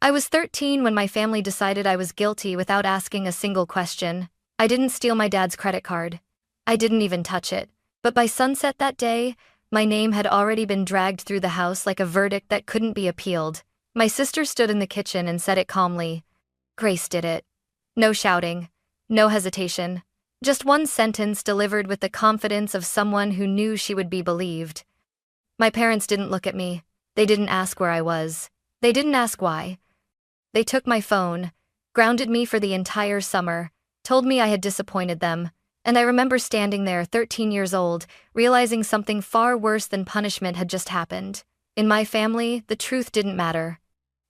I was 13 when my family decided I was guilty without asking a single question. I didn't steal my dad's credit card. I didn't even touch it. But by sunset that day, my name had already been dragged through the house like a verdict that couldn't be appealed. My sister stood in the kitchen and said it calmly. Grace did it. No shouting. No hesitation. Just one sentence delivered with the confidence of someone who knew she would be believed. My parents didn't look at me. They didn't ask where I was. They didn't ask why. They took my phone, grounded me for the entire summer, told me I had disappointed them, and I remember standing there, 13 years old, realizing something far worse than punishment had just happened. In my family, the truth didn't matter.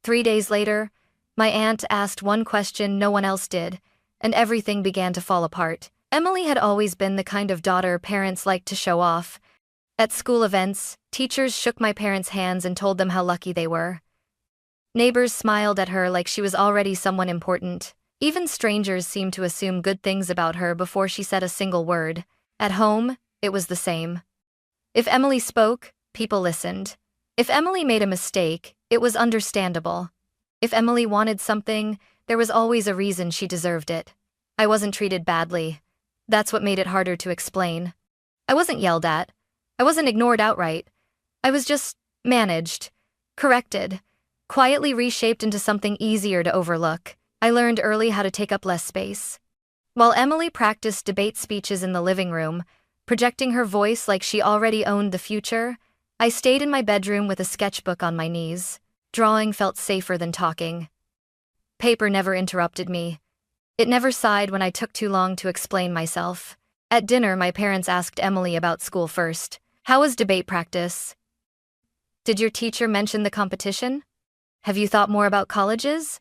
3 days later, my aunt asked one question no one else did, and everything began to fall apart. Emily had always been the kind of daughter parents liked to show off. At school events, teachers shook my parents' hands and told them how lucky they were. Neighbors smiled at her like she was already someone important. Even strangers seemed to assume good things about her before she said a single word. At home, it was the same. If Emily spoke, people listened. If Emily made a mistake, it was understandable. If Emily wanted something, there was always a reason she deserved it. I wasn't treated badly. That's what made it harder to explain. I wasn't yelled at. I wasn't ignored outright. I was just managed, corrected, quietly reshaped into something easier to overlook. I learned early how to take up less space. While Emily practiced debate speeches in the living room, projecting her voice like she already owned the future, I stayed in my bedroom with a sketchbook on my knees. Drawing felt safer than talking. Paper never interrupted me. It never sighed when I took too long to explain myself. At dinner, my parents asked Emily about school first. How was debate practice? Did your teacher mention the competition? Have you thought more about colleges?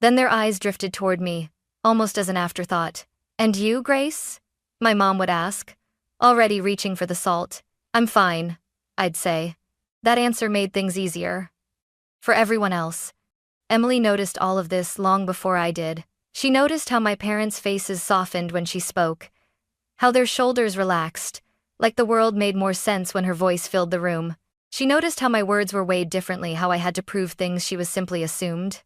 Then their eyes drifted toward me, almost as an afterthought. And you, Grace? My mom would ask, already reaching for the salt. I'm fine, I'd say. That answer made things easier. For everyone else. Emily noticed all of this long before I did. She noticed how my parents' faces softened when she spoke, how their shoulders relaxed, like the world made more sense when her voice filled the room. She noticed how my words were weighed differently, how I had to prove things she was simply assumed.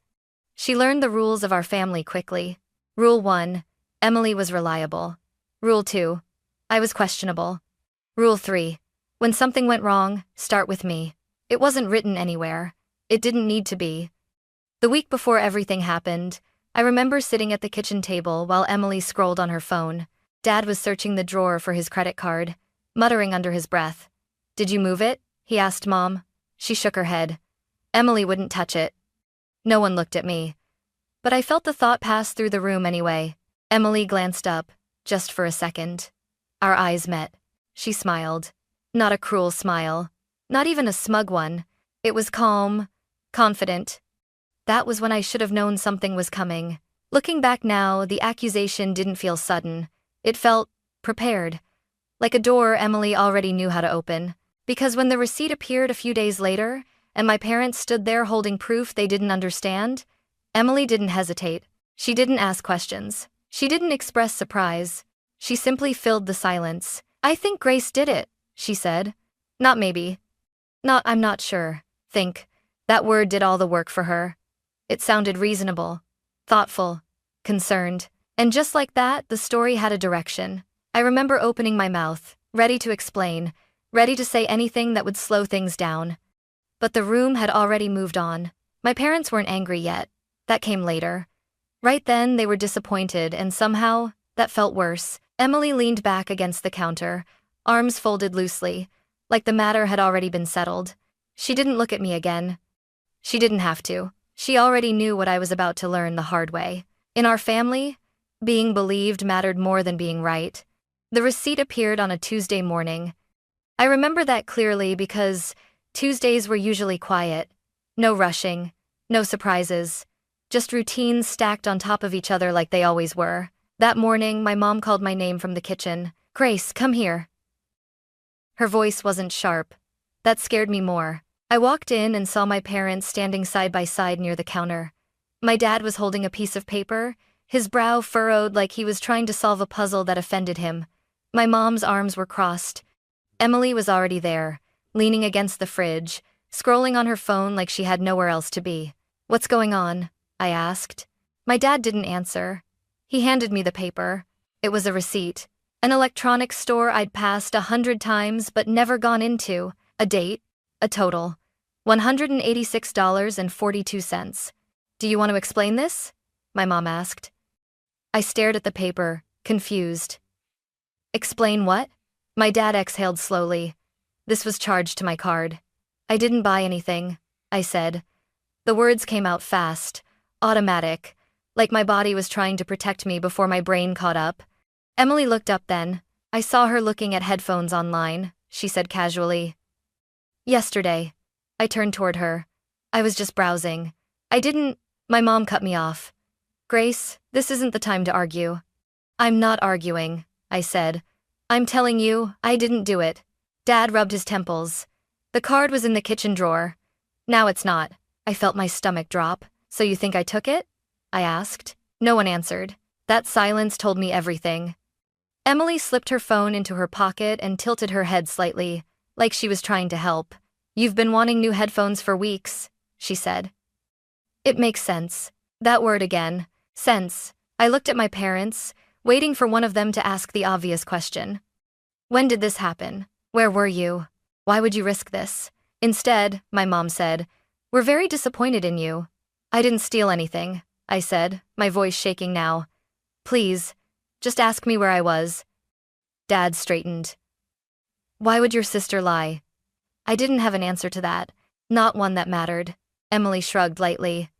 She learned the rules of our family quickly. Rule 1, Emily was reliable. Rule 2, I was questionable. Rule 3, when something went wrong, start with me. It wasn't written anywhere. It didn't need to be. The week before everything happened, I remember sitting at the kitchen table while Emily scrolled on her phone. Dad was searching the drawer for his credit card, muttering under his breath. Did you move it? He asked Mom. She shook her head. Emily wouldn't touch it. No one looked at me. But I felt the thought pass through the room anyway. Emily glanced up, just for a second. Our eyes met. She smiled. Not a cruel smile. Not even a smug one. It was calm, confident. That was when I should have known something was coming. Looking back now, the accusation didn't feel sudden. It felt prepared. Like a door Emily already knew how to open. Because when the receipt appeared a few days later, and my parents stood there holding proof they didn't understand, Emily didn't hesitate. She didn't ask questions. She didn't express surprise. She simply filled the silence. I think Grace did it, she said. Not maybe. Not I'm not sure. Think. That word did all the work for her. It sounded reasonable, thoughtful, concerned. And just like that, the story had a direction. I remember opening my mouth, ready to explain, ready to say anything that would slow things down. But the room had already moved on. My parents weren't angry yet. That came later. Right then, they were disappointed, and somehow, that felt worse. Emily leaned back against the counter, arms folded loosely, like the matter had already been settled. She didn't look at me again. She didn't have to. She already knew what I was about to learn the hard way. In our family, being believed mattered more than being right. The receipt appeared on a Tuesday morning. I remember that clearly because Tuesdays were usually quiet. No rushing, no surprises, just routines stacked on top of each other like they always were. That morning, my mom called my name from the kitchen. Grace, come here. Her voice wasn't sharp. That scared me more. I walked in and saw my parents standing side by side near the counter. My dad was holding a piece of paper, his brow furrowed like he was trying to solve a puzzle that offended him. My mom's arms were crossed. Emily was already there, leaning against the fridge, scrolling on her phone like she had nowhere else to be. What's going on? I asked. My dad didn't answer. He handed me the paper. It was a receipt. An electronics store I'd passed 100 times but never gone into. A date. A total. $186.42. Do you want to explain this? My mom asked. I stared at the paper, confused. Explain what? My dad exhaled slowly. This was charged to my card. I didn't buy anything, I said. The words came out fast, automatic, like my body was trying to protect me before my brain caught up. Emily looked up then. I saw her looking at headphones online, she said casually. Yesterday. I turned toward her. I was just browsing. My mom cut me off. Grace, this isn't the time to argue. I'm not arguing, I said. I'm telling you, I didn't do it. Dad rubbed his temples. The card was in the kitchen drawer. Now it's not. I felt my stomach drop. So you think I took it? I asked. No one answered. That silence told me everything. Emily slipped her phone into her pocket and tilted her head slightly, like she was trying to help. You've been wanting new headphones for weeks, she said. It makes sense. That word again. Sense. I looked at my parents, waiting for one of them to ask the obvious question. When did this happen? Where were you? Why would you risk this? Instead, my mom said, we're very disappointed in you. I didn't steal anything, I said, my voice shaking now. Please, just ask me where I was. Dad straightened. Why would your sister lie? I didn't have an answer to that, not one that mattered. Emily shrugged lightly.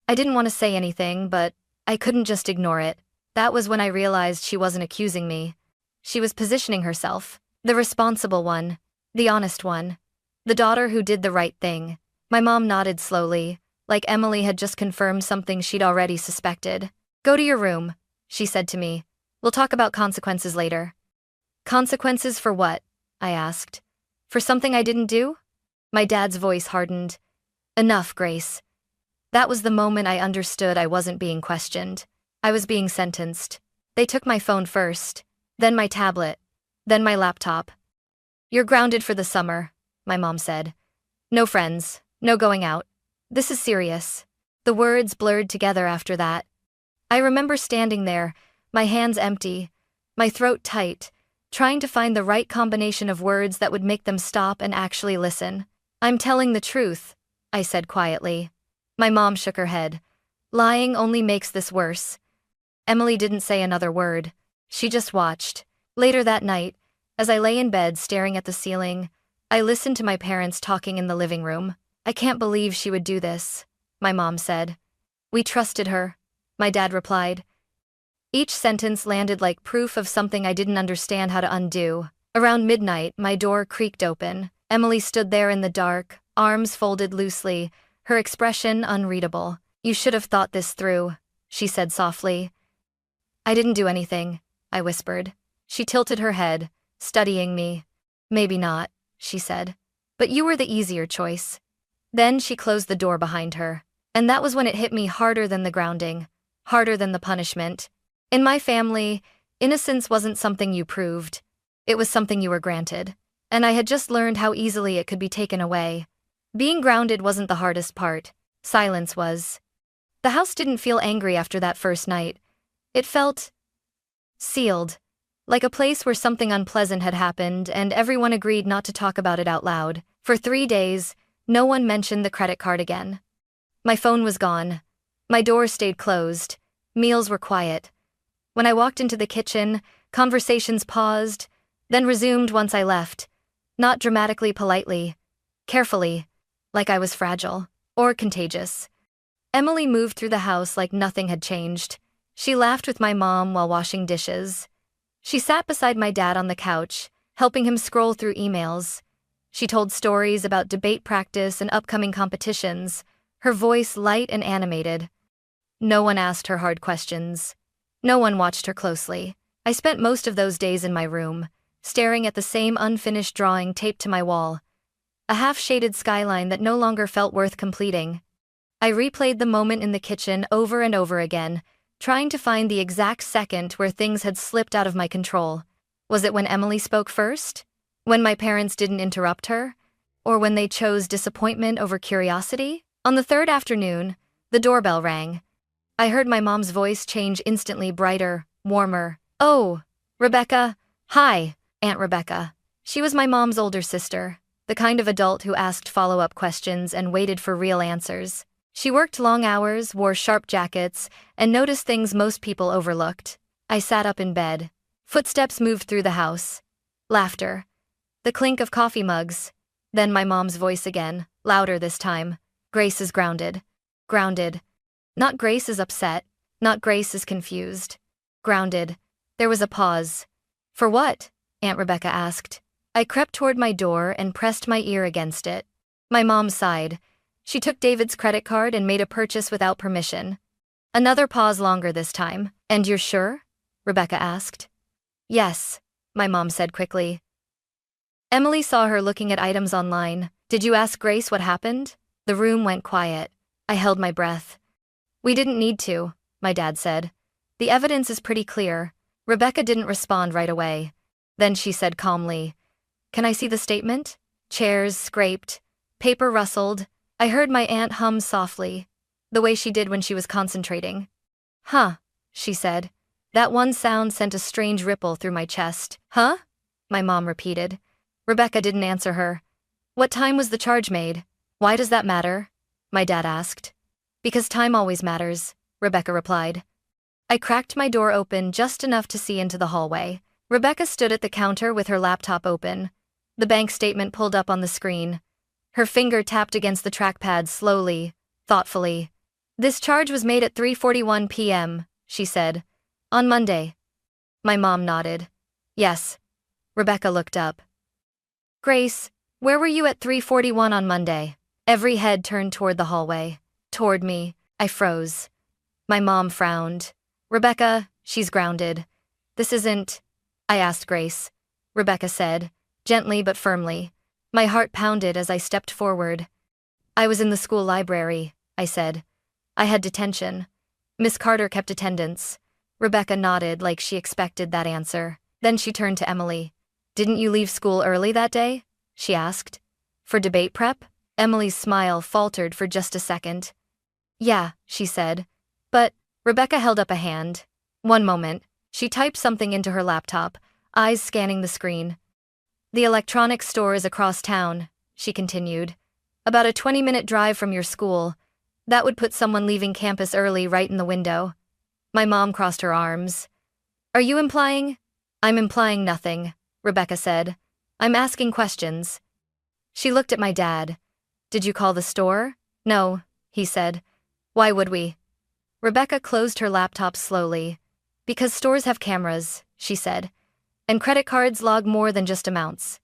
I didn't want to say anything, but I couldn't just ignore it. That was when I realized she wasn't accusing me. She was positioning herself, the responsible one, the honest one, the daughter who did the right thing. My mom nodded slowly, like Emily had just confirmed something she'd already suspected. Go to your room, she said to me. We'll talk about consequences later. Consequences for what? I asked. For something I didn't do? My dad's voice hardened. Enough, Grace. That was the moment I understood I wasn't being questioned. I was being sentenced. They took my phone first, then my tablet, then my laptop. You're grounded for the summer, my mom said. No friends, no going out. This is serious. The words blurred together after that. I remember standing there, my hands empty, my throat tight, trying to find the right combination of words that would make them stop and actually listen. I'm telling the truth, I said quietly. My mom shook her head. Lying only makes this worse. Emily didn't say another word. She just watched. Later that night, as I lay in bed staring at the ceiling, I listened to my parents talking in the living room. I can't believe she would do this, my mom said. We trusted her, my dad replied. Each sentence landed like proof of something I didn't understand how to undo. Around midnight, my door creaked open. Emily stood there in the dark, arms folded loosely, her expression unreadable. You should have thought this through, she said softly. I didn't do anything, I whispered. She tilted her head, studying me. Maybe not, she said. But you were the easier choice. Then she closed the door behind her. And that was when it hit me harder than the grounding, harder than the punishment. In my family, innocence wasn't something you proved. It was something you were granted. And I had just learned how easily it could be taken away. Being grounded wasn't the hardest part. Silence was. The house didn't feel angry after that first night. It felt sealed, like a place where something unpleasant had happened and everyone agreed not to talk about it out loud. For 3 days, no one mentioned the credit card again. My phone was gone. My door stayed closed. Meals were quiet. When I walked into the kitchen, conversations paused, then resumed once I left. Not dramatically politely, carefully, like I was fragile or contagious. Emily moved through the house like nothing had changed. She laughed with my mom while washing dishes. She sat beside my dad on the couch, helping him scroll through emails. She told stories about debate practice and upcoming competitions, her voice light and animated. No one asked her hard questions. No one watched her closely. I spent most of those days in my room, staring at the same unfinished drawing taped to my wall. A half-shaded skyline that no longer felt worth completing. I replayed the moment in the kitchen over and over again, trying to find the exact second where things had slipped out of my control. Was it when Emily spoke first? When my parents didn't interrupt her? Or when they chose disappointment over curiosity? On the third afternoon, the doorbell rang. I heard my mom's voice change instantly brighter, warmer. "Oh, Rebecca." "Hi, Aunt Rebecca." She was my mom's older sister, the kind of adult who asked follow-up questions and waited for real answers. She worked long hours, wore sharp jackets, and noticed things most people overlooked. I sat up in bed. Footsteps moved through the house. Laughter. The clink of coffee mugs. Then my mom's voice again, louder this time. "Grace is grounded." Grounded. Not Grace is upset. Not Grace is confused. Grounded. There was a pause. "For what?" Aunt Rebecca asked. I crept toward my door and pressed my ear against it. My mom sighed. She took David's credit card and made a purchase without permission. Another pause longer this time. "And you're sure?" Rebecca asked. "Yes," my mom said quickly. Emily saw her looking at items online. "Did you ask Grace what happened?" The room went quiet. I held my breath. "We didn't need to," my dad said. "The evidence is pretty clear." Rebecca didn't respond right away. Then she said calmly, "Can I see the statement?" Chairs scraped. Paper rustled. I heard my aunt hum softly, the way she did when she was concentrating. "Huh," she said. That one sound sent a strange ripple through my chest. "Huh?" my mom repeated. Rebecca didn't answer her. "What time was the charge made?" "Why does that matter?" my dad asked. "Because time always matters," Rebecca replied. I cracked my door open just enough to see into the hallway. Rebecca stood at the counter with her laptop open. The bank statement pulled up on the screen. Her finger tapped against the trackpad slowly, thoughtfully. "This charge was made at 3:41 p.m., she said. "On Monday." My mom nodded. "Yes." Rebecca looked up. "Grace, where were you at 3:41 on Monday?" Every head turned toward the hallway. Toward me. I froze. My mom frowned. "Rebecca, she's grounded." "This isn't—" I asked Grace. Rebecca said, gently but firmly. My heart pounded as I stepped forward. "I was in the school library," I said. "I had detention. Miss Carter kept attendance." Rebecca nodded like she expected that answer. Then she turned to Emily. "Didn't you leave school early that day?" she asked. "For debate prep?" Emily's smile faltered for just a second. "Yeah," she said. "But—" Rebecca held up a hand. "One moment." She typed something into her laptop, eyes scanning the screen. "The electronics store is across town," she continued. "About a 20-minute drive from your school. That would put someone leaving campus early right in the window." My mom crossed her arms. "Are you implying—" "I'm implying nothing," Rebecca said. "I'm asking questions." She looked at my dad. "Did you call the store?" "No," he said. "Why would we?" Rebecca closed her laptop slowly. "Because stores have cameras," she said. "And credit cards log more than just amounts."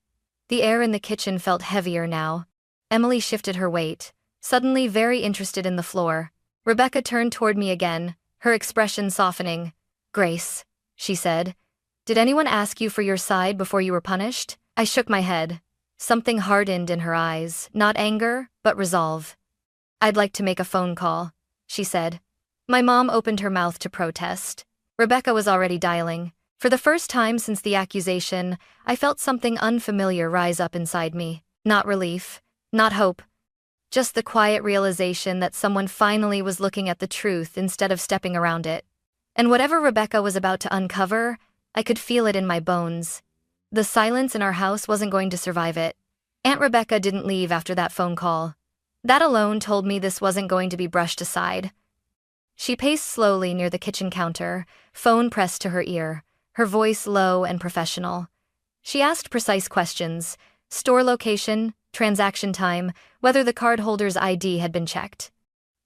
The air in the kitchen felt heavier now. Emily shifted her weight, suddenly very interested in the floor. Rebecca turned toward me again, her expression softening. "Grace," she said, "did anyone ask you for your side before you were punished?" I shook my head. Something hardened in her eyes, not anger, but resolve. "I'd like to make a phone call," she said. My mom opened her mouth to protest. Rebecca was already dialing. For the first time since the accusation, I felt something unfamiliar rise up inside me. Not relief, not hope. Just the quiet realization that someone finally was looking at the truth instead of stepping around it. And whatever Rebecca was about to uncover, I could feel it in my bones. The silence in our house wasn't going to survive it. Aunt Rebecca didn't leave after that phone call. That alone told me this wasn't going to be brushed aside. She paced slowly near the kitchen counter, phone pressed to her ear, her voice low and professional. She asked precise questions: store location, transaction time, whether the cardholder's ID had been checked.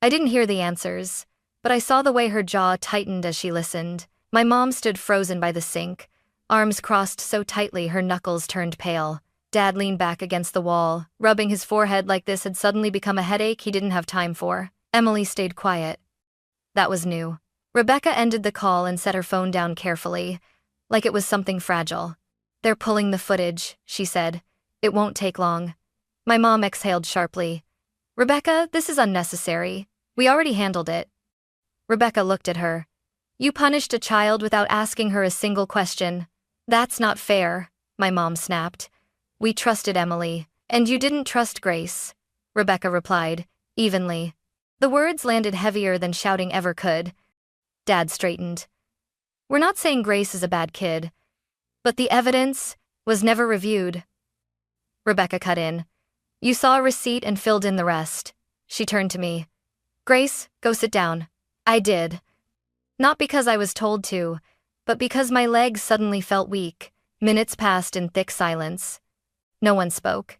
I didn't hear the answers, but I saw the way her jaw tightened as she listened. My mom stood frozen by the sink, arms crossed so tightly her knuckles turned pale. Dad leaned back against the wall, rubbing his forehead like this had suddenly become a headache he didn't have time for. Emily stayed quiet. That was new. Rebecca ended the call and set her phone down carefully, like it was something fragile. "They're pulling the footage," she said. "It won't take long." My mom exhaled sharply. "Rebecca, this is unnecessary. We already handled it." Rebecca looked at her. "You punished a child without asking her a single question. That's not fair," my mom snapped. "We trusted Emily, and you didn't trust Grace," Rebecca replied. evenly. The words landed heavier than shouting ever could. Dad straightened. We're not saying Grace is a bad kid, but the evidence was never reviewed. Rebecca cut in. You saw a receipt and filled in the rest. She turned to me. Grace, go sit down. I did. Not because I was told to, but because my legs suddenly felt weak. Minutes passed in thick silence. No one spoke.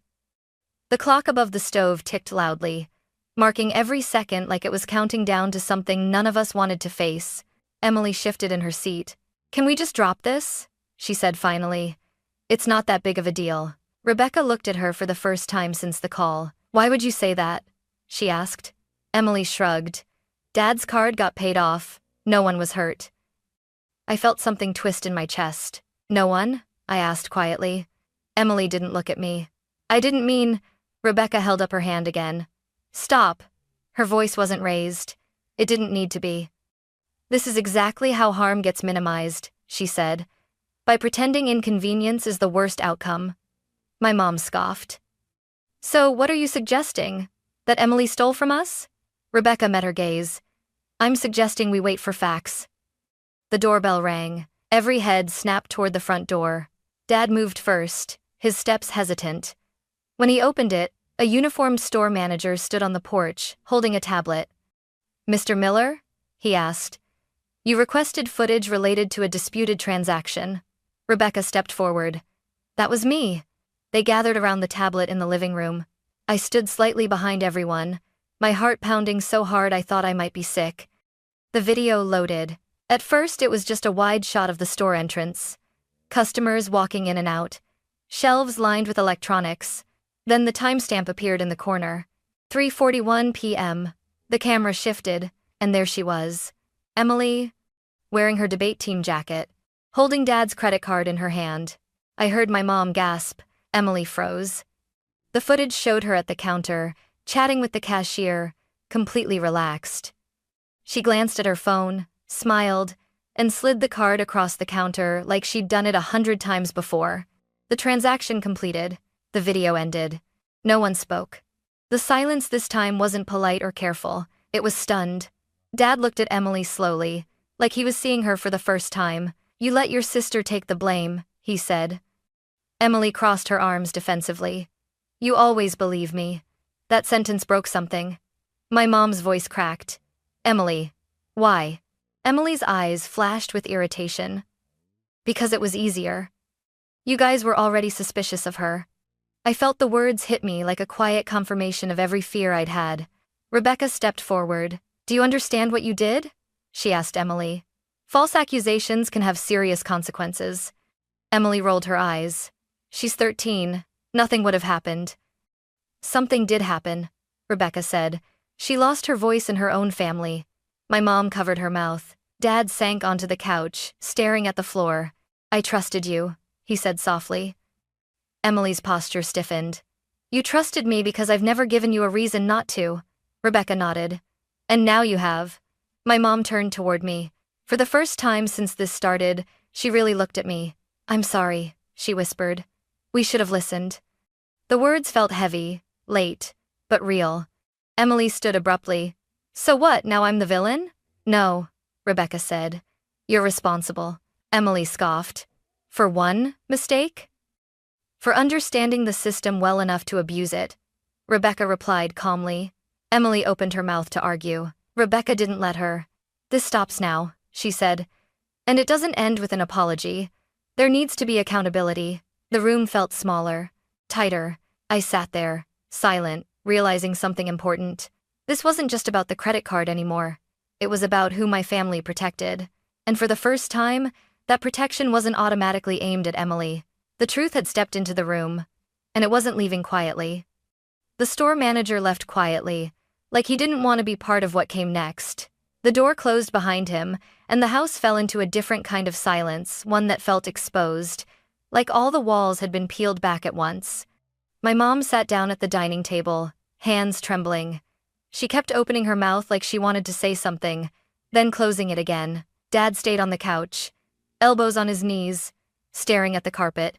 The clock above the stove ticked loudly, marking every second like it was counting down to something none of us wanted to face. Emily shifted in her seat. Can we just drop this? She said finally. It's not that big of a deal. Rebecca looked at her for the first time since the call. Why would you say that? She asked. Emily shrugged. Dad's card got paid off. No one was hurt. I felt something twist in my chest. No one? I asked quietly. Emily didn't look at me. I didn't mean... Rebecca held up her hand again. Stop. Her voice wasn't raised. It didn't need to be. This is exactly how harm gets minimized, she said. By pretending inconvenience is the worst outcome. My mom scoffed. So what are you suggesting? That Emily stole from us? Rebecca met her gaze. I'm suggesting we wait for facts. The doorbell rang. Every head snapped toward the front door. Dad moved first, his steps hesitant. When he opened it, a uniformed store manager stood on the porch, holding a tablet. Mr. Miller? He asked. You requested footage related to a disputed transaction. Rebecca stepped forward. That was me. They gathered around the tablet in the living room. I stood slightly behind everyone, my heart pounding so hard I thought I might be sick. The video loaded. At first it was just a wide shot of the store entrance. Customers walking in and out. Shelves lined with electronics. Then the timestamp appeared in the corner. 3:41 p.m. The camera shifted, and there she was. Emily, wearing her debate team jacket, holding Dad's credit card in her hand. I heard my mom gasp. Emily froze. The footage showed her at the counter, chatting with the cashier, completely relaxed. She glanced at her phone, smiled, and slid the card across the counter like she'd done it 100 times before. The transaction completed. The video ended. No one spoke. The silence this time wasn't polite or careful. It was stunned. Dad looked at Emily slowly, like he was seeing her for the first time. You let your sister take the blame, he said. Emily crossed her arms defensively. You always believe me. That sentence broke something. My mom's voice cracked. Emily. Why? Emily's eyes flashed with irritation. Because it was easier. You guys were already suspicious of her. I felt the words hit me like a quiet confirmation of every fear I'd had. Rebecca stepped forward. Do you understand what you did? She asked Emily. False accusations can have serious consequences. Emily rolled her eyes. She's 13. Nothing would have happened. Something did happen, Rebecca said. She lost her voice in her own family. My mom covered her mouth. Dad sank onto the couch, staring at the floor. I trusted you, he said softly. Emily's posture stiffened. You trusted me because I've never given you a reason not to. Rebecca nodded. And now you have. My mom turned toward me. For the first time since this started, she really looked at me. I'm sorry, she whispered. We should have listened. The words felt heavy, late, but real. Emily stood abruptly. So what, now I'm the villain? No, Rebecca said. You're responsible. Emily scoffed. For one mistake? For understanding the system well enough to abuse it. Rebecca replied calmly. Emily opened her mouth to argue. Rebecca didn't let her. This stops now, she said. And it doesn't end with an apology. There needs to be accountability. The room felt smaller, tighter. I sat there, silent, realizing something important. This wasn't just about the credit card anymore. It was about who my family protected. And for the first time, that protection wasn't automatically aimed at Emily. The truth had stepped into the room, and it wasn't leaving quietly. The store manager left quietly, like he didn't want to be part of what came next. The door closed behind him, and the house fell into a different kind of silence, one that felt exposed, like all the walls had been peeled back at once. My mom sat down at the dining table, hands trembling. She kept opening her mouth like she wanted to say something, then closing it again. Dad stayed on the couch, elbows on his knees, staring at the carpet.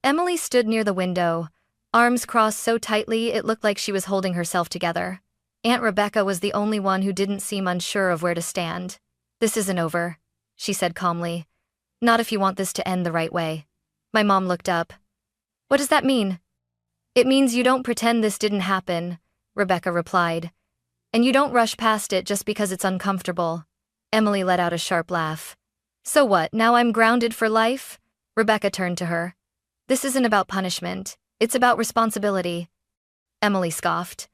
Emily stood near the window, arms crossed so tightly it looked like she was holding herself together. Aunt Rebecca was the only one who didn't seem unsure of where to stand. "This isn't over," she said calmly. "Not if you want this to end the right way." My mom looked up. "What does that mean?" "It means you don't pretend this didn't happen," Rebecca replied. "And you don't rush past it just because it's uncomfortable." Emily let out a sharp laugh. "So what, now I'm grounded for life?" Rebecca turned to her. "This isn't about punishment, it's about responsibility." Emily scoffed.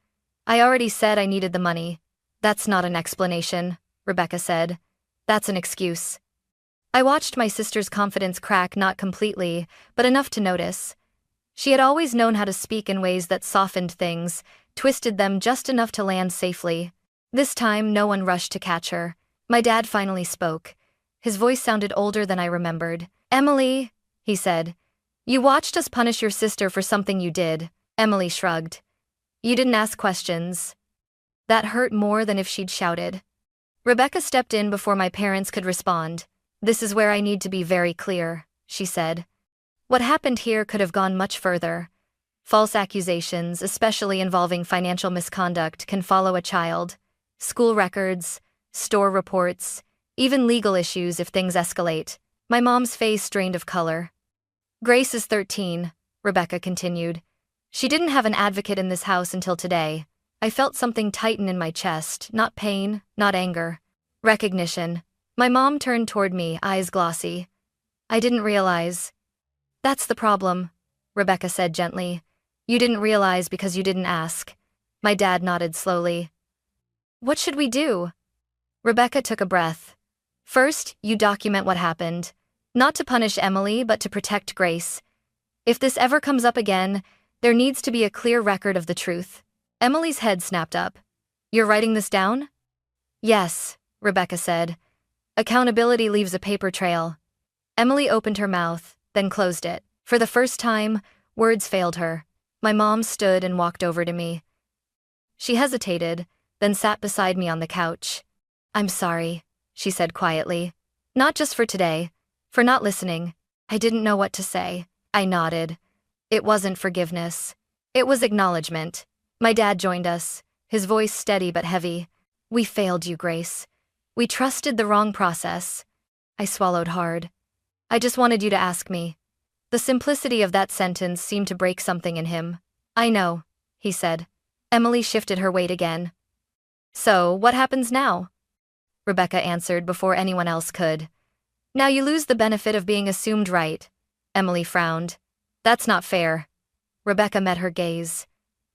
"I already said I needed the money." "That's not an explanation," Rebecca said. "That's an excuse." I watched my sister's confidence crack, not completely, but enough to notice. She had always known how to speak in ways that softened things, twisted them just enough to land safely. This time, no one rushed to catch her. My dad finally spoke. His voice sounded older than I remembered. "Emily," he said, "you watched us punish your sister for something you did." Emily shrugged. "You didn't ask questions." That hurt more than if she'd shouted. Rebecca stepped in before my parents could respond. "This is where I need to be very clear," she said. "What happened here could have gone much further. False accusations, especially involving financial misconduct, can follow a child. School records, store reports, even legal issues if things escalate." My mom's face drained of color. "Grace is 13, Rebecca continued. "She didn't have an advocate in this house until today." I felt something tighten in my chest, not pain, not anger. Recognition. My mom turned toward me, eyes glossy. "I didn't realize." "That's the problem," Rebecca said gently. "You didn't realize because you didn't ask." My dad nodded slowly. "What should we do?" Rebecca took a breath. "First, you document what happened. Not to punish Emily, but to protect Grace. If this ever comes up again, there needs to be a clear record of the truth." Emily's head snapped up. "You're writing this down?" "Yes," Rebecca said. "Accountability leaves a paper trail." Emily opened her mouth, then closed it. For the first time, words failed her. My mom stood and walked over to me. She hesitated, then sat beside me on the couch. "I'm sorry," she said quietly. "Not just for today, for not listening." I didn't know what to say. I nodded. It wasn't forgiveness. It was acknowledgement. My dad joined us, his voice steady but heavy. "We failed you, Grace. We trusted the wrong process." I swallowed hard. "I just wanted you to ask me." The simplicity of that sentence seemed to break something in him. "I know," he said. Emily shifted her weight again. "So, what happens now?" Rebecca answered before anyone else could. "Now you lose the benefit of being assumed right." Emily frowned. "That's not fair." Rebecca met her gaze.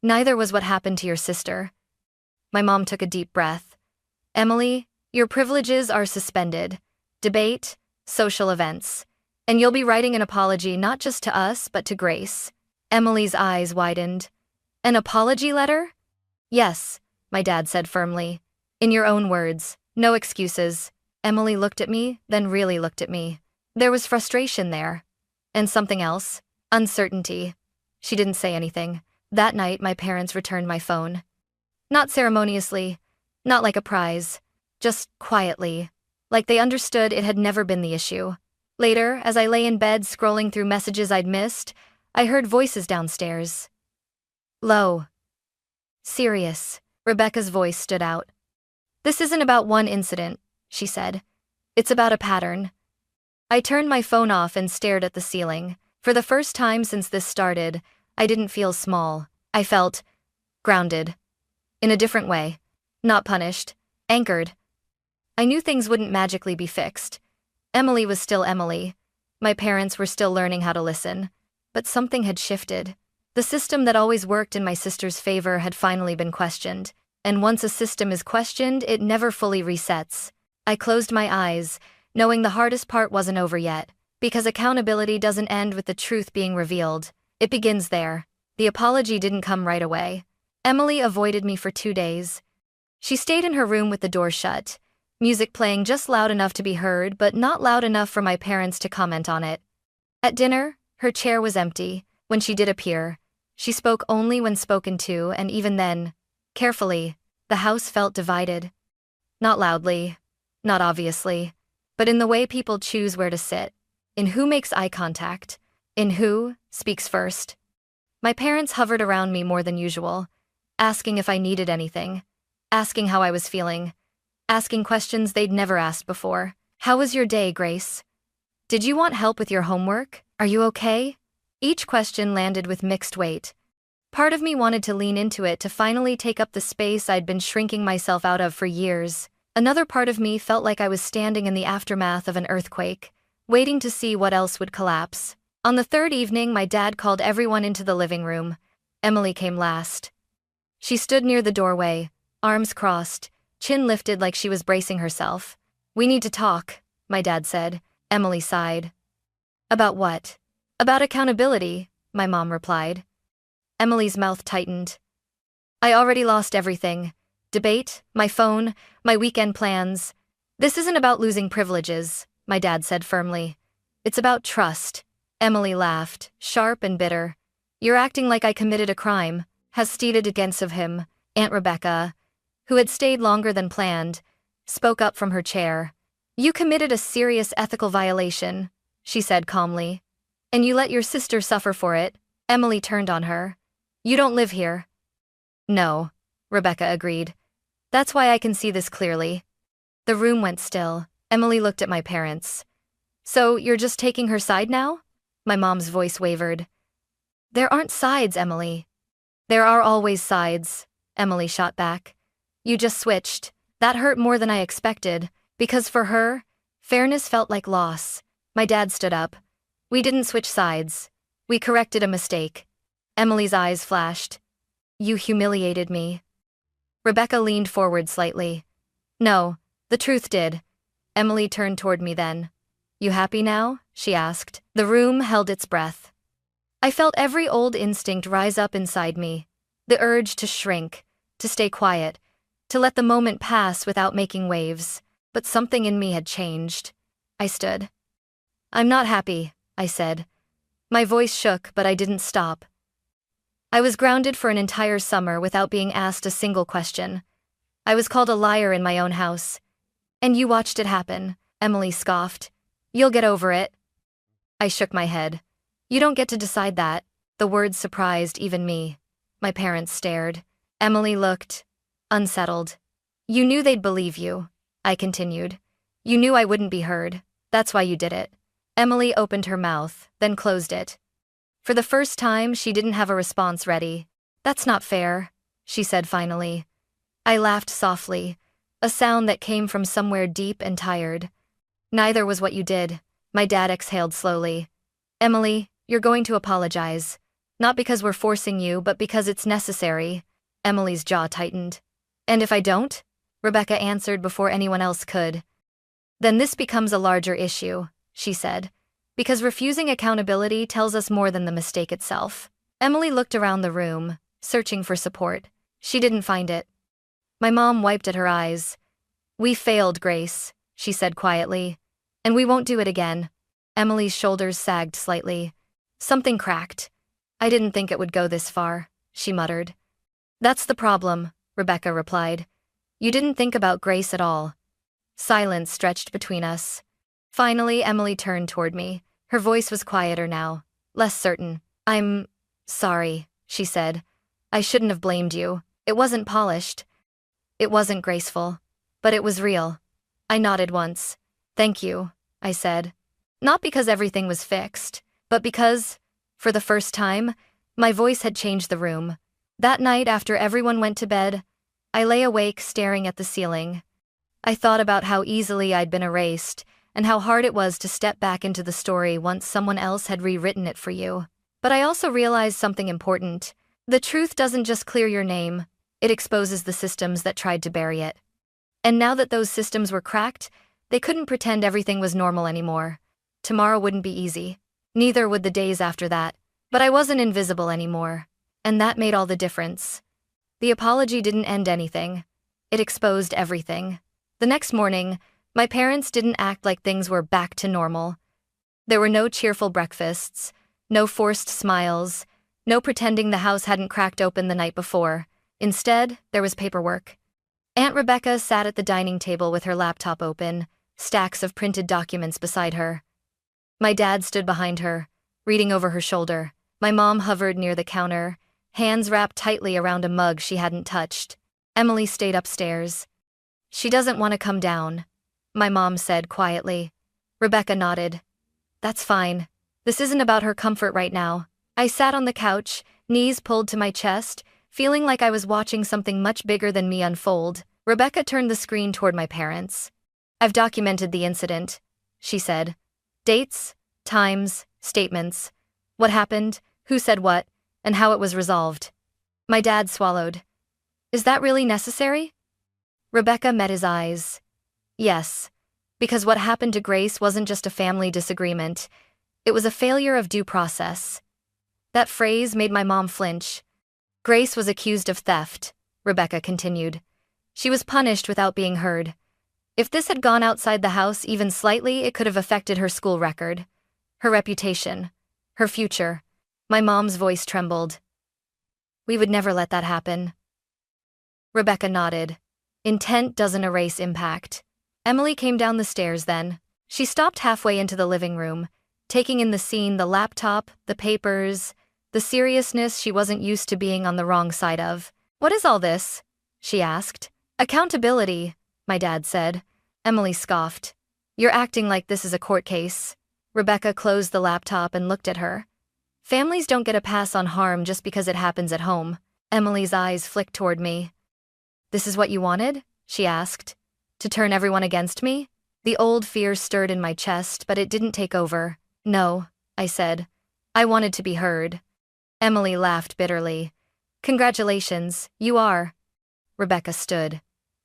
"Neither was what happened to your sister." My mom took a deep breath. "Emily, your privileges are suspended. Debate, social events. And you'll be writing an apology not just to us, but to Grace." Emily's eyes widened. "An apology letter?" "Yes," my dad said firmly. "In your own words, no excuses." Emily looked at me, then really looked at me. There was frustration there. And something else. Uncertainty. She didn't say anything. That night, my parents returned my phone. Not ceremoniously, not like a prize, just quietly, like they understood it had never been the issue. Later, as I lay in bed scrolling through messages I'd missed, I heard voices downstairs. Low. Serious. Rebecca's voice stood out. "This isn't about one incident," she said. "It's about a pattern." I turned my phone off and stared at the ceiling. For the first time since this started, I didn't feel small. I felt grounded. In a different way. Not punished. Anchored. I knew things wouldn't magically be fixed. Emily was still Emily. My parents were still learning how to listen. But something had shifted. The system that always worked in my sister's favor had finally been questioned. And once a system is questioned, it never fully resets. I closed my eyes, knowing the hardest part wasn't over yet. Because accountability doesn't end with the truth being revealed. It begins there. The apology didn't come right away. Emily avoided me for 2 days. She stayed in her room with the door shut, music playing just loud enough to be heard but not loud enough for my parents to comment on it. At dinner, her chair was empty. When she did appear, she spoke only when spoken to, and even then, carefully. The house felt divided. Not loudly, not obviously, but in the way people choose where to sit, in who makes eye contact, in who speaks first. My parents hovered around me more than usual, asking if I needed anything. asking how I was feeling, asking questions they'd never asked before. How was your day, Grace? Did you want help with your homework? Are you okay? Each question landed with mixed weight. Part of me wanted to lean into it to finally take up the space I'd been shrinking myself out of for years. Another part of me felt like I was standing in the aftermath of an earthquake, waiting to see what else would collapse. On the third evening, my dad called everyone into the living room. Emily came last. She stood near the doorway, arms crossed, chin lifted like she was bracing herself. "We need to talk," my dad said. Emily sighed. "About what?" "About accountability," my mom replied. Emily's mouth tightened. "I already lost everything. Debate, my phone, my weekend plans. This isn't about losing privileges," my dad said firmly. "It's about trust." Emily laughed, sharp and bitter. "You're acting like I committed a crime," has stated against of him. Aunt Rebecca, who had stayed longer than planned, spoke up from her chair. "You committed a serious ethical violation," she said calmly. "And you let your sister suffer for it." Emily turned on her. "You don't live here." "No," Rebecca agreed. "That's why I can see this clearly." The room went still. Emily looked at my parents. "So you're just taking her side now?" My mom's voice wavered. "There aren't sides, Emily." "There are always sides," Emily shot back. "You just switched. That hurt more than I expected, because for her, fairness felt like loss." My dad stood up. "We didn't switch sides. We corrected a mistake." Emily's eyes flashed. "You humiliated me." Rebecca leaned forward slightly. "No, the truth did." Emily turned toward me then. "You happy now?" she asked. The room held its breath. I felt every old instinct rise up inside me. The urge to shrink, to stay quiet, to let the moment pass without making waves. But something in me had changed. I stood. "I'm not happy," I said. My voice shook, but I didn't stop. I was grounded for an entire summer without being asked a single question. I was called a liar in my own house. "And you watched it happen," Emily scoffed. "You'll get over it." I shook my head. "You don't get to decide that." The words surprised even me. My parents stared. Emily looked unsettled. "You knew they'd believe you," I continued. "You knew I wouldn't be heard. That's why you did it." Emily opened her mouth, then closed it. For the first time, she didn't have a response ready. "That's not fair," she said finally. I laughed softly, a sound that came from somewhere deep and tired. "Neither was what you did." My dad exhaled slowly. "Emily, you're going to apologize. Not because we're forcing you, but because it's necessary." Emily's jaw tightened. "And if I don't?" Rebecca answered before anyone else could. "Then this becomes a larger issue," she said. "Because refusing accountability tells us more than the mistake itself." Emily looked around the room, searching for support. She didn't find it. My mom wiped at her eyes. "We failed, Grace," she said quietly. "And we won't do it again." Emily's shoulders sagged slightly. "Something cracked. I didn't think it would go this far," she muttered. "That's the problem," Rebecca replied. "You didn't think about Grace at all." Silence stretched between us. Finally, Emily turned toward me. Her voice was quieter now, less certain. "I'm sorry," she said. "I shouldn't have blamed you. It wasn't polished. It wasn't graceful. But it was real." I nodded once. "Thank you," I said. Not because everything was fixed, but because, for the first time, my voice had changed the room. That night after everyone went to bed, I lay awake staring at the ceiling. I thought about how easily I'd been erased, and how hard it was to step back into the story once someone else had rewritten it for you. But I also realized something important. The truth doesn't just clear your name, it exposes the systems that tried to bury it. And now that those systems were cracked, they couldn't pretend everything was normal anymore. Tomorrow wouldn't be easy. Neither would the days after that. But I wasn't invisible anymore. And that made all the difference. The apology didn't end anything. It exposed everything. The next morning, my parents didn't act like things were back to normal. There were no cheerful breakfasts, no forced smiles, no pretending the house hadn't cracked open the night before. Instead, there was paperwork. Aunt Rebecca sat at the dining table with her laptop open, stacks of printed documents beside her. My dad stood behind her, reading over her shoulder. My mom hovered near the counter, hands wrapped tightly around a mug she hadn't touched. Emily stayed upstairs. She doesn't want to come down, my mom said quietly. Rebecca nodded. That's fine. This isn't about her comfort right now. I sat on the couch, knees pulled to my chest, feeling like I was watching something much bigger than me unfold. Rebecca turned the screen toward my parents. I've documented the incident, she said. Dates, times, statements. What happened, who said what, and how it was resolved. My dad swallowed. Is that really necessary? Rebecca met his eyes. Yes, because what happened to Grace wasn't just a family disagreement. It was a failure of due process. That phrase made my mom flinch. Grace was accused of theft, Rebecca continued. She was punished without being heard. If this had gone outside the house even slightly, it could have affected her school record, her reputation, her future. My mom's voice trembled. We would never let that happen. Rebecca nodded. Intent doesn't erase impact. Emily came down the stairs then. She stopped halfway into the living room, taking in the scene, the laptop, the papers, the seriousness she wasn't used to being on the wrong side of. What is all this? She asked. Accountability, my dad said. Emily scoffed. You're acting like this is a court case. Rebecca closed the laptop and looked at her. Families don't get a pass on harm just because it happens at home. Emily's eyes flicked toward me. This is what you wanted? She asked. To turn everyone against me? The old fear stirred in my chest, but it didn't take over. No, I said. I wanted to be heard. Emily laughed bitterly. Congratulations, you are. Rebecca stood.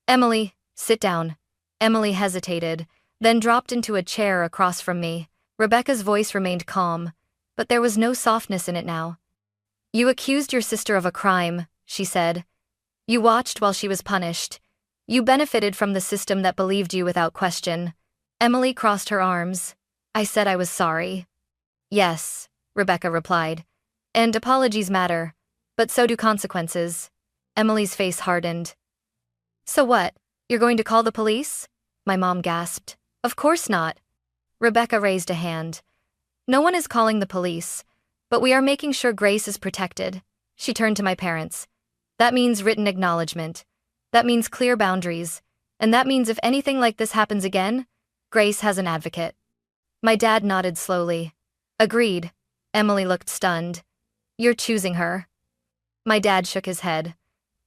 Emily, sit down. Emily hesitated, then dropped into a chair across from me. Rebecca's voice remained calm, but there was no softness in it now. You accused your sister of a crime, she said. You watched while she was punished. You benefited from the system that believed you without question. Emily crossed her arms. I said I was sorry. Yes, Rebecca replied. And apologies matter, but so do consequences. Emily's face hardened. So what? You're going to call the police? My mom gasped. Of course not. Rebecca raised a hand. No one is calling the police, but we are making sure Grace is protected. She turned to my parents. That means written acknowledgement. That means clear boundaries. And that means if anything like this happens again, Grace has an advocate. My dad nodded slowly. Agreed. Emily looked stunned. You're choosing her. My dad shook his head.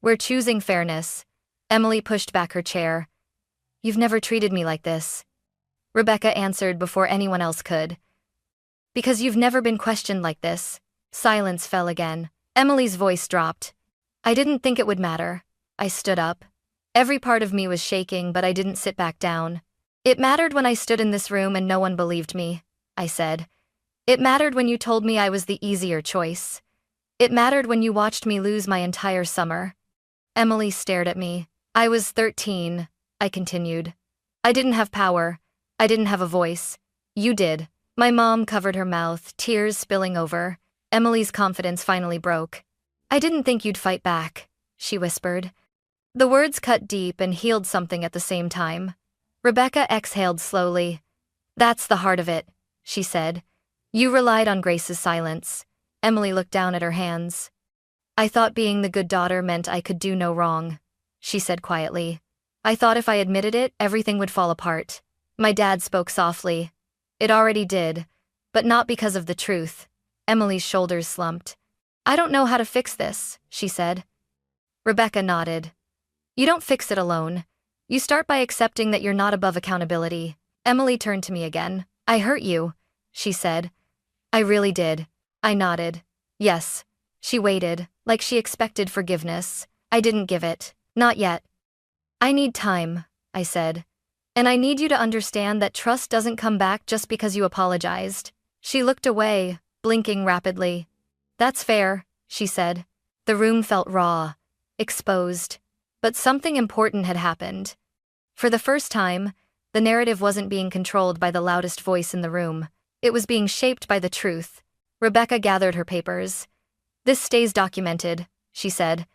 We're choosing fairness. Emily pushed back her chair. You've never treated me like this. Rebecca answered before anyone else could. Because you've never been questioned like this. Silence fell again. Emily's voice dropped. I didn't think it would matter. I stood up. Every part of me was shaking, but I didn't sit back down. It mattered when I stood in this room and no one believed me, I said. It mattered when you told me I was the easier choice. It mattered when you watched me lose my entire summer. Emily stared at me. I was 13, I continued. I didn't have power. I didn't have a voice. You did. My mom covered her mouth, tears spilling over. Emily's confidence finally broke. I didn't think you'd fight back, she whispered. The words cut deep and healed something at the same time. Rebecca exhaled slowly. That's the heart of it, she said. You relied on Grace's silence. Emily looked down at her hands. I thought being the good daughter meant I could do no wrong, she said quietly. I thought if I admitted it, everything would fall apart. My dad spoke softly. It already did, but not because of the truth. Emily's shoulders slumped. I don't know how to fix this, she said. Rebecca nodded. You don't fix it alone. You start by accepting that you're not above accountability. Emily turned to me again. I hurt you, she said. I really did. I nodded. Yes. She waited, like she expected forgiveness. I didn't give it. Not yet. I need time, I said. And I need you to understand that trust doesn't come back just because you apologized. She looked away, blinking rapidly. That's fair, she said. The room felt raw, exposed. But something important had happened. For the first time, the narrative wasn't being controlled by the loudest voice in the room. It was being shaped by the truth. Rebecca gathered her papers. This stays documented, she said.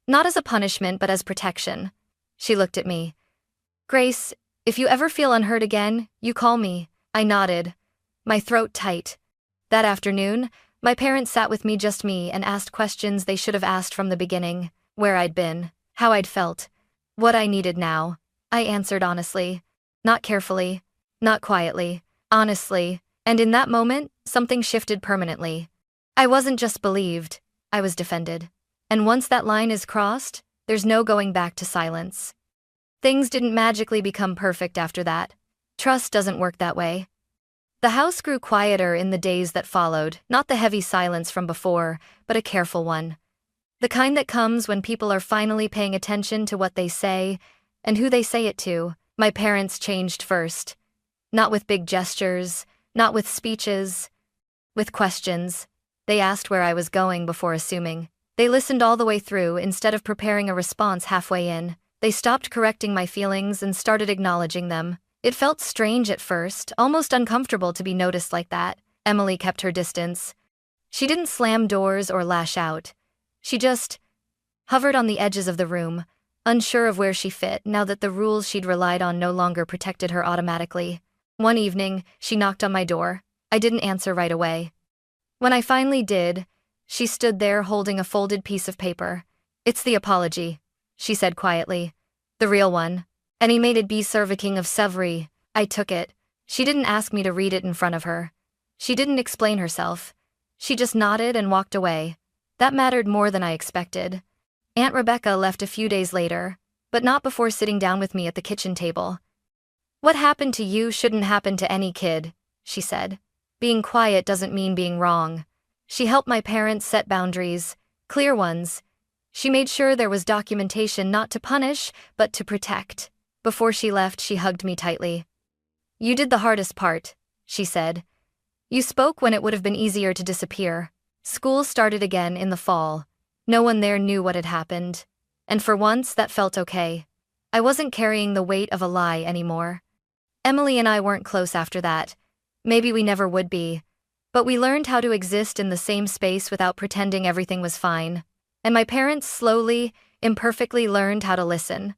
Not as a punishment, but as protection. She looked at me. Grace, if you ever feel unheard again, you call me. I nodded, my throat tight. That afternoon, my parents sat with me, just me, and asked questions they should have asked from the beginning. Where I'd been, how I'd felt, what I needed now. I answered honestly. Not carefully, not quietly, honestly, and in that moment, something shifted permanently. I wasn't just believed, I was defended. And once that line is crossed, there's no going back to silence. Things didn't magically become perfect after that. Trust doesn't work that way. The house grew quieter in the days that followed, not the heavy silence from before, but a careful one. The kind that comes when people are finally paying attention to what they say and who they say it to. My parents changed first. Not with big gestures, not with speeches, with questions. They asked where I was going before assuming. They listened all the way through instead of preparing a response halfway in. They stopped correcting my feelings and started acknowledging them. It felt strange at first, almost uncomfortable to be noticed like that. Emily kept her distance. She didn't slam doors or lash out. She just hovered on the edges of the room, unsure of where she fit now that the rules she'd relied on no longer protected her automatically. One evening, she knocked on my door. I didn't answer right away. When I finally did, she stood there holding a folded piece of paper. "It's the apology," she said quietly. "The real one. Any mated be serving of Sevry." I took it. She didn't ask me to read it in front of her. She didn't explain herself. She just nodded and walked away. That mattered more than I expected. Aunt Rebecca left a few days later, but not before sitting down with me at the kitchen table. "What happened to you shouldn't happen to any kid," she said. "Being quiet doesn't mean being wrong." She helped my parents set boundaries, clear ones. She made sure there was documentation not to punish, but to protect. Before she left, she hugged me tightly. "You did the hardest part," she said. "You spoke when it would have been easier to disappear." School started again in the fall. No one there knew what had happened. And for once, that felt okay. I wasn't carrying the weight of a lie anymore. Emily and I weren't close after that. Maybe we never would be. But we learned how to exist in the same space without pretending everything was fine. And my parents slowly, imperfectly learned how to listen.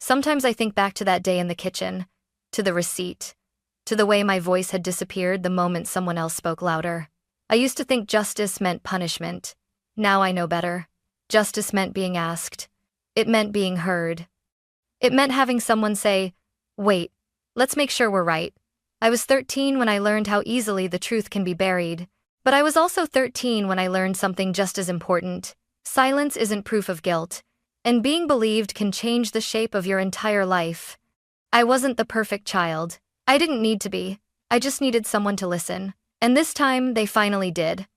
Sometimes I think back to that day in the kitchen, to the receipt, to the way my voice had disappeared the moment someone else spoke louder. I used to think justice meant punishment. Now I know better. Justice meant being asked. It meant being heard. It meant having someone say, "Wait, let's make sure we're right." I was 13 when I learned how easily the truth can be buried. But I was also 13 when I learned something just as important. Silence isn't proof of guilt, and being believed can change the shape of your entire life. I wasn't the perfect child. I didn't need to be. I just needed someone to listen. And this time, they finally did.